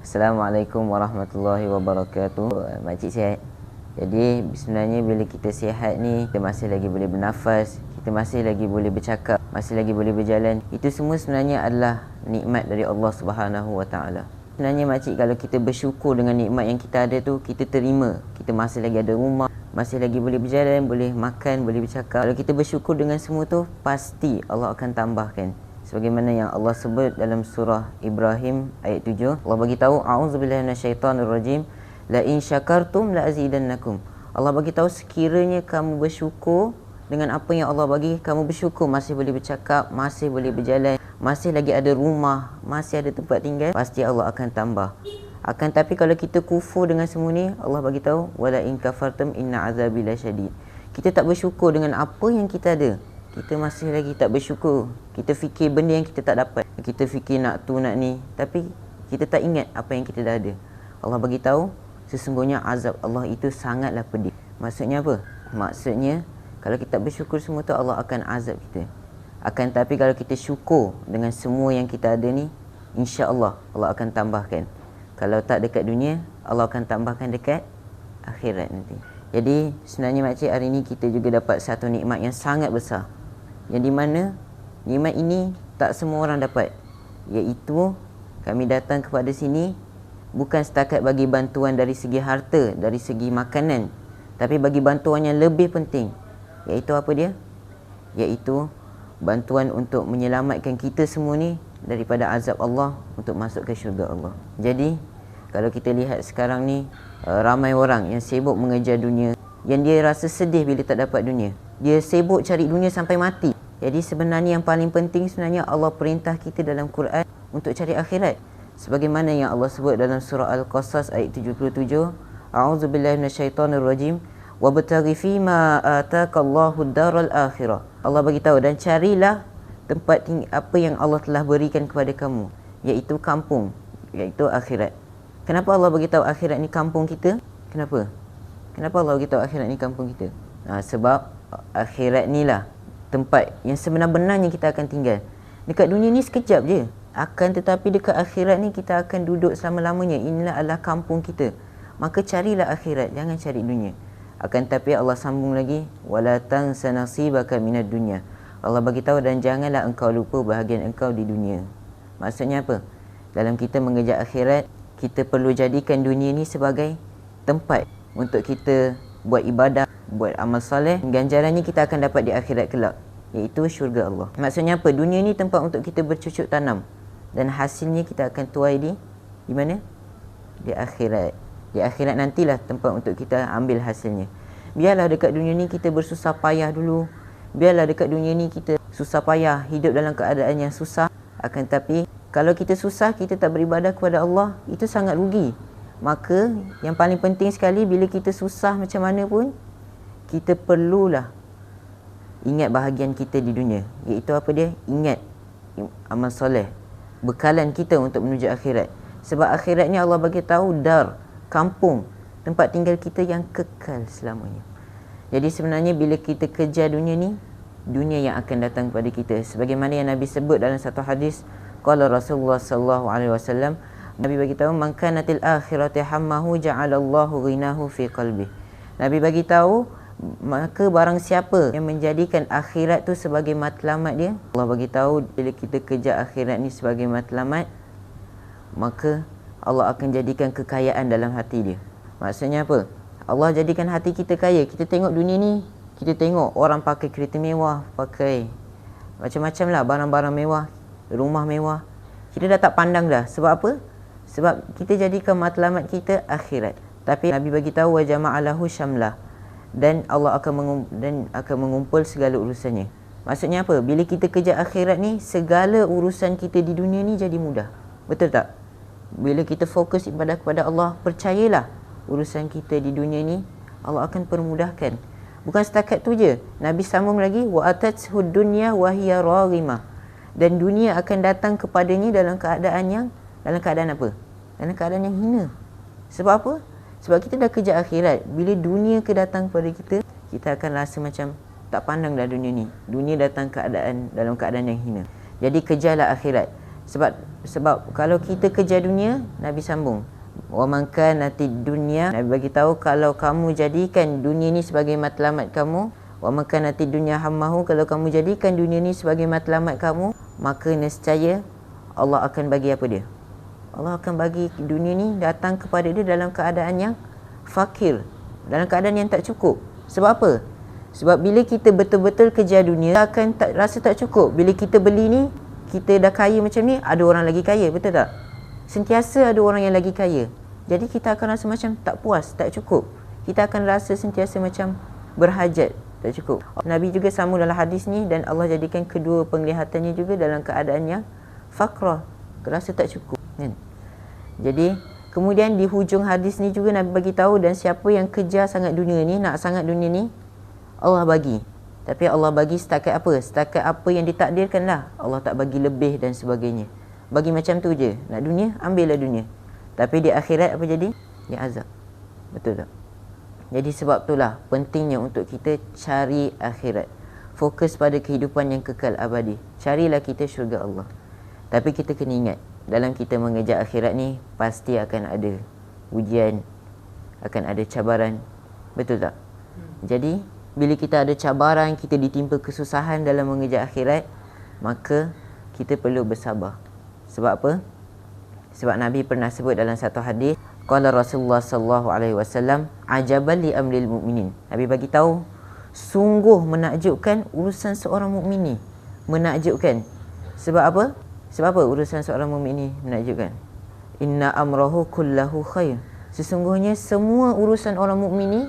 Assalamualaikum warahmatullahi wabarakatuh. Makcik sihat? Jadi sebenarnya bila kita sihat ni, kita masih lagi boleh bernafas, kita masih lagi boleh bercakap, masih lagi boleh berjalan. Itu semua sebenarnya adalah nikmat dari Allah Subhanahu Wa Taala. Sebenarnya makcik, kalau kita bersyukur dengan nikmat yang kita ada tu, kita terima. Kita masih lagi ada rumah, masih lagi boleh berjalan, boleh makan, boleh bercakap. Kalau kita bersyukur dengan semua tu, pasti Allah akan tambahkan. Sebagaimana yang Allah sebut dalam surah Ibrahim ayat 7, Allah bagi tahu, a'udzubillahi minasyaitonirrajim, la in syakartum la azidannakum. Allah bagi tahu, sekiranya kamu bersyukur dengan apa yang Allah bagi, kamu bersyukur masih boleh bercakap, masih boleh berjalan, masih lagi ada rumah, masih ada tempat tinggal, pasti Allah akan tambah. Akan tapi kalau kita kufur dengan semua ni, Allah bagi tahu, wala in kafartum inna azabi lasyadid. Kita tak bersyukur dengan apa yang kita ada, kita masih lagi tak bersyukur. Kita fikir benda yang kita tak dapat, kita fikir nak tu nak ni, tapi kita tak ingat apa yang kita dah ada. Allah bagi tahu, sesungguhnya azab Allah itu sangatlah pedih. Maksudnya apa? Maksudnya kalau kita tak bersyukur semua tu, Allah akan azab kita. Akan tapi kalau kita syukur dengan semua yang kita ada ni, insya-Allah Allah akan tambahkan. Kalau tak dekat dunia, Allah akan tambahkan dekat akhirat nanti. Jadi sebenarnya makcik, hari ni kita juga dapat satu nikmat yang sangat besar, yang di mana nikmat ini tak semua orang dapat, iaitu kami datang kepada sini bukan setakat bagi bantuan dari segi harta, dari segi makanan, tapi bagi bantuan yang lebih penting, iaitu apa dia? Iaitu bantuan untuk menyelamatkan kita semua ni daripada azab Allah, untuk masuk ke syurga Allah. Jadi kalau kita lihat sekarang ni, ramai orang yang sibuk mengejar dunia, yang dia rasa sedih bila tak dapat dunia. Dia sibuk cari dunia sampai mati. Jadi sebenarnya yang paling penting, sebenarnya Allah perintah kita dalam Quran untuk cari akhirat. Sebagaimana yang Allah sebut dalam surah Al-Qasas ayat 77, a'udzubillahi minasyaitonirrajim, wabtaghi fima ataqallahu ad-daral akhirah. Allah bagi tahu, dan carilah tempat apa yang Allah telah berikan kepada kamu, iaitu kampung, iaitu akhirat. Kenapa Allah bagi tahu akhirat ni kampung kita? Kenapa? Kenapa Allah bagi tahu akhirat ni kampung kita? Sebab akhirat ni lah tempat yang sebenar-benarnya kita akan tinggal. Dekat dunia ni sekejap je, akan tetapi dekat akhirat ni kita akan duduk selama-lamanya. Inilah adalah kampung kita. Maka carilah akhirat, jangan cari dunia. Akan tapi Allah sambung lagi, wala tansa nasibaka minad dunya. Allah bagi tahu, dan janganlah engkau lupa bahagian engkau di dunia. Maksudnya apa? Dalam kita mengejar akhirat, kita perlu jadikan dunia ni sebagai tempat untuk kita buat ibadah, buat amal soleh. Ganjarannya kita akan dapat di akhirat kelak, iaitu syurga Allah. Maksudnya apa? Dunia ni tempat untuk kita bercucuk tanam, dan hasilnya kita akan tuai di mana? Di akhirat. Di akhirat nantilah tempat untuk kita ambil hasilnya. Biarlah dekat dunia ni kita bersusah payah dulu. Biarlah dekat dunia ni kita susah payah, hidup dalam keadaan yang susah. Akan tapi kalau kita susah, kita tak beribadah kepada Allah, itu sangat rugi. Maka yang paling penting sekali, bila kita susah macam mana pun, kita perlulah ingat bahagian kita di dunia, iaitu apa dia? Ingat amal soleh, bekalan kita untuk menuju akhirat. Sebab akhirat ni Allah bagi tahu dar, kampung, tempat tinggal kita yang kekal selamanya. Jadi sebenarnya bila kita kejar dunia ni, dunia yang akan datang kepada kita. Sebagaimana yang Nabi sebut dalam satu hadis, qala Rasulullah sallallahu alaihi wasallam, Nabi bagi tahu, man kanatil akhirati hammahu ja'alallahu ghinahu fi qalbi. Nabi bagi tahu, maka barang siapa yang menjadikan akhirat tu sebagai matlamat dia, Allah bagi tahu, bila kita kejar akhirat ni sebagai matlamat, maka Allah akan jadikan kekayaan dalam hati dia. Maksudnya apa? Allah jadikan hati kita kaya. Kita tengok dunia ni, kita tengok orang pakai kereta mewah, pakai macam-macam lah barang-barang mewah, rumah mewah. Kita dah tak pandang dah. Sebab apa? Sebab kita jadikan matlamat kita akhirat. Tapi Nabi bagi tahu, wa jama'alahu syamlah, dan Allah akan mengumpul segala urusannya. Maksudnya apa? Bila kita kejar akhirat ni, segala urusan kita di dunia ni jadi mudah. Betul tak? Bila kita fokus ibadah kepada Allah, percayalah, urusan kita di dunia ni Allah akan permudahkan. Bukan setakat tu je, Nabi sambung lagi, wa atathud dunya wa hiya raghimah, dan dunia akan datang kepadanya dalam keadaan apa? Dalam keadaan yang hina. Sebab apa? Sebab kita dah kejar akhirat. Bila dunia datang kepada kita, kita akan rasa macam tak pandang dah dunia ni. Dunia datang dalam keadaan yang hina. Jadi kejarlah akhirat. Sebab kalau kita kejar dunia, Nabi sambung, wa man kanatid dunya, Nabi bagi tahu kalau kamu jadikan dunia ni sebagai matlamat kamu, wa man kanatid dunya hammahu, kalau kamu jadikan dunia ni sebagai matlamat kamu, maka nescaya Allah akan bagi apa dia? Allah akan bagi dunia ni datang kepada dia dalam keadaan yang fakir, dalam keadaan yang tak cukup. Sebab apa? Sebab bila kita betul-betul kejar dunia, kita akan rasa tak cukup. Bila kita beli ni, kita dah kaya macam ni, ada orang lagi kaya, betul tak? Sentiasa ada orang yang lagi kaya. Jadi kita akan rasa macam tak puas, tak cukup. Kita akan rasa sentiasa macam berhajat, tak cukup. Nabi juga sambung dalam hadis ni, dan Allah jadikan kedua penglihatannya juga dalam keadaan yang fakrah, rasa tak cukup, kan? Jadi kemudian di hujung hadis ni juga Nabi bagi tahu, dan siapa yang kejar sangat dunia ni, nak sangat dunia ni, Allah bagi. Tapi Allah bagi setakat apa? Setakat apa yang ditakdirkan lah. Allah tak bagi lebih dan sebagainya. Bagi macam tu je. Nak dunia, ambillah dunia. Tapi di akhirat apa jadi? Dia azab. Betul tak? Jadi sebab itulah pentingnya untuk kita cari akhirat. Fokus pada kehidupan yang kekal abadi. Carilah kita syurga Allah. Tapi kita kena ingat, dalam kita mengejar akhirat ni, pasti akan ada ujian, akan ada cabaran. Betul tak? Jadi bila kita ada cabaran, kita ditimpa kesusahan dalam mengejar akhirat, maka kita perlu bersabar. Sebab apa? Sebab Nabi pernah sebut dalam satu hadis, qala Rasulullah sallallahu alaihi wasallam, ajaban li amril mu'minin. Nabi bagi tahu, sungguh menakjubkan urusan seorang mukmin ni. Menakjubkan. Sebab apa? Sebab apa urusan seorang mukmin ni menakjubkan? Inna amrahu kullahu khair. Sesungguhnya semua urusan orang mukmin ni,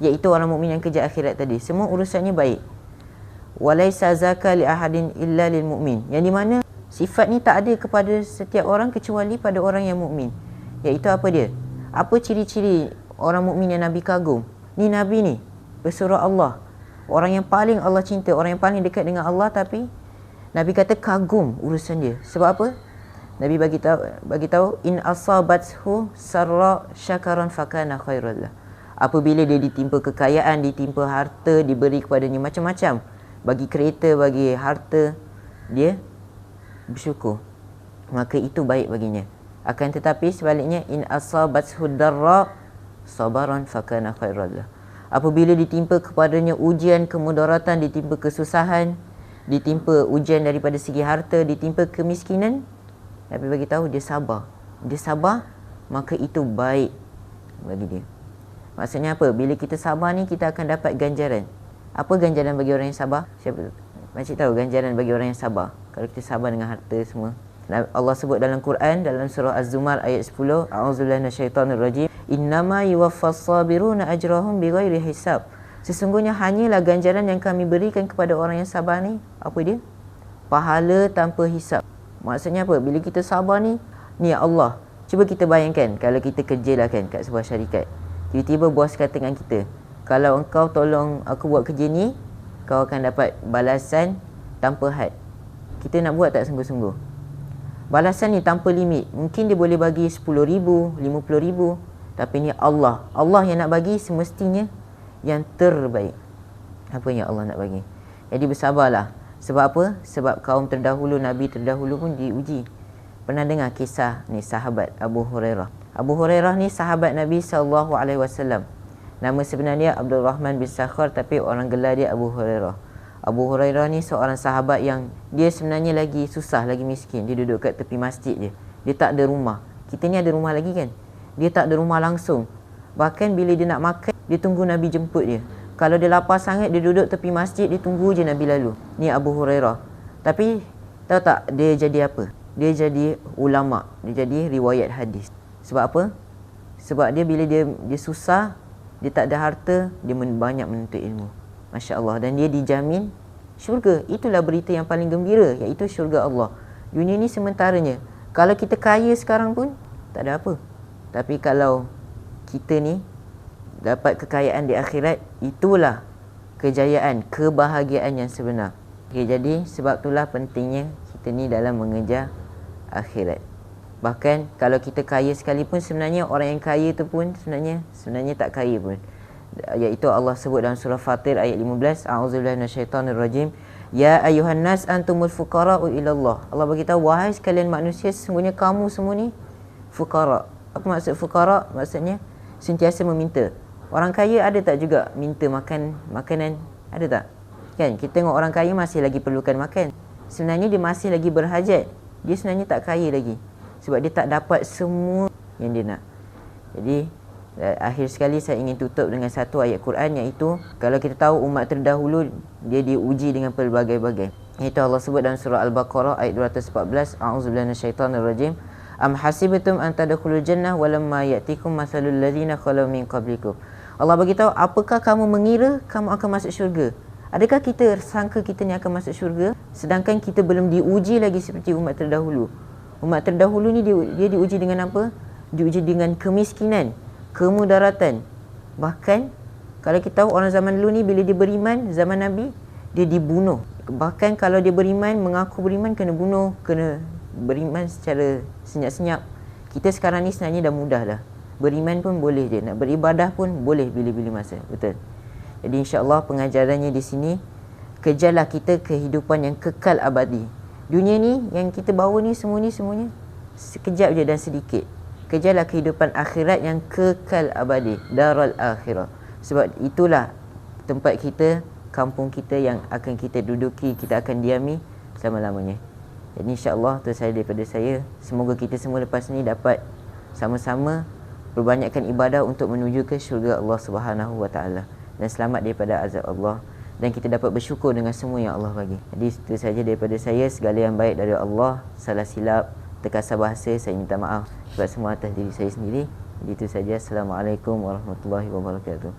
iaitu orang mukmin yang kejar akhirat tadi, semua urusannya baik. Walaisa zaka li ahadin illa lil mu'min. Yang di mana sifat ni tak ada kepada setiap orang kecuali pada orang yang mukmin. Iaitu apa dia? Apa ciri-ciri orang mukmin yang Nabi kagum? Ni Nabi ni bersurah Allah, orang yang paling Allah cinta, orang yang paling dekat dengan Allah, tapi Nabi kata kagum urusan dia. Sebab apa? Nabi bagi tahu in asabathu sarra syakaran fakana khairul lah. Apabila dia ditimpa kekayaan, ditimpa harta, diberi kepadanya macam-macam, bagi kereta, bagi harta, dia bersyukur, maka itu baik baginya. Akan tetapi sebaliknya, in asabathu darra sabaran fakana khairul lah. Apabila ditimpa kepadanya ujian, kemudaratan, ditimpa kesusahan, ditimpa ujian daripada segi harta, ditimpa kemiskinan, Nabi bagi tahu dia sabar. Dia sabar, maka itu baik bagi dia. Maksudnya apa? Bila kita sabar ni, kita akan dapat ganjaran. Apa ganjaran bagi orang yang sabar? Siapa? Makcik tahu ganjaran bagi orang yang sabar. Kalau kita sabar dengan harta semua. Allah sebut dalam Quran, dalam surah Az-Zumar ayat 10, a'udzubillahi minasyaitonirrajim, innama yuwaffas sabiruna ajrahum bighairi hisab. Sesungguhnya hanyalah ganjaran yang kami berikan kepada orang yang sabar ni, apa dia? Pahala tanpa hisab. Maksudnya apa? Bila kita sabar ni, ya Allah, cuba kita bayangkan kalau kita kerja lah kan kat sebuah syarikat. Tiba-tiba bos kata dengan kita, kalau engkau tolong aku buat kerja ni, kau akan dapat balasan tanpa had. Kita nak buat tak sungguh-sungguh? Balasan ni tanpa limit. Mungkin dia boleh bagi 10,000, 50,000, tapi ni Allah yang nak bagi semestinya yang terbaik. Apa yang Allah nak bagi. Jadi bersabarlah. Sebab apa? Sebab kaum terdahulu, Nabi terdahulu pun diuji. Pernah dengar kisah ni sahabat Abu Hurairah. Abu Hurairah ni sahabat Nabi SAW. Nama sebenarnya Abdul Rahman bin Sakhar, tapi orang gelar dia Abu Hurairah. Abu Hurairah ni seorang sahabat yang dia sebenarnya lagi susah, lagi miskin. Dia duduk kat tepi masjid je. Dia tak ada rumah. Kita ni ada rumah lagi kan? Dia tak ada rumah langsung. Bahkan bila dia nak makan, dia tunggu Nabi jemput dia. Kalau dia lapar sangat, dia duduk tepi masjid, dia tunggu je Nabi lalu. Ni Abu Hurairah. Tapi tahu tak dia jadi apa? Dia jadi ulama. Dia jadi riwayat hadis. Sebab apa? Sebab dia bila dia susah, dia tak ada harta, dia banyak menuntut ilmu. Masya Allah. Dan dia dijamin syurga. Itulah berita yang paling gembira, iaitu syurga Allah. Dunia ni sementaranya. Kalau kita kaya sekarang pun, tak ada apa. Tapi kalau kita ni dapat kekayaan di akhirat, itulah kejayaan, kebahagiaan yang sebenar. Okay, jadi sebab itulah pentingnya kita ni dalam mengejar akhirat. Bahkan kalau kita kaya sekalipun, sebenarnya orang yang kaya tu pun sebenarnya tak kaya pun. Iaitu Allah sebut dalam surah Fatir ayat 15, a'udzubillahi minasyaitonirrajim, Ya ayuhan nas antumul fuqara'u ilallah. Allah beritahu, wahai sekalian manusia, sesungguhnya kamu semua ni fuqara. Apa maksud fuqara? Maksudnya sentiasa meminta. Orang kaya ada tak juga minta makanan? Ada tak? Kan kita tengok orang kaya masih lagi perlukan makan. Sebenarnya dia masih lagi berhajat. Dia sebenarnya tak kaya lagi, sebab dia tak dapat semua yang dia nak. Jadi akhir sekali saya ingin tutup dengan satu ayat Quran, iaitu kalau kita tahu umat terdahulu dia diuji dengan pelbagai-bagai. Itu Allah sebut dalam surah Al-Baqarah ayat 214, a'udzubillahi minasyaitonirrajim. Am hasibtum an tadkhulul jannah walamma ya'tikum mathalul ladzina khalu min qablikum. Allah beritahu, apakah kamu mengira kamu akan masuk syurga? Adakah kita sangka kita ni akan masuk syurga sedangkan kita belum diuji lagi seperti umat terdahulu? Umat terdahulu ni dia diuji dengan apa? Diuji dengan kemiskinan, kemudaratan. Bahkan kalau kita tahu orang zaman dulu ni bila dia beriman, zaman Nabi, dia dibunuh. Bahkan kalau dia beriman, mengaku beriman, kena bunuh, kena beriman secara senyap-senyap. Kita sekarang ni sebenarnya dah mudah dah. Beriman pun boleh je, nak beribadah pun boleh bila-bila masa. Betul. Jadi insya-Allah pengajarannya di sini, kejarlah kita kehidupan yang kekal abadi. Dunia ni yang kita bawa ni semuanya sekejap je dan sedikit. Kejarlah kehidupan akhirat yang kekal abadi, darul akhirah. Sebab itulah tempat kita, kampung kita yang akan kita duduki, kita akan diami selama-lamanya. Jadi insya-Allah tu saya daripada saya. Semoga kita semua lepas ni dapat sama-sama perbanyakkan ibadah untuk menuju ke syurga Allah Subhanahu wa taala, dan selamat daripada azab Allah, dan kita dapat bersyukur dengan semua yang Allah bagi. Jadi itu saja daripada saya. Segala yang baik dari Allah. Salah silap, terkasar bahasa, saya minta maaf sebab semua atas diri saya sendiri. Jadi itu saja. Assalamualaikum warahmatullahi wabarakatuh.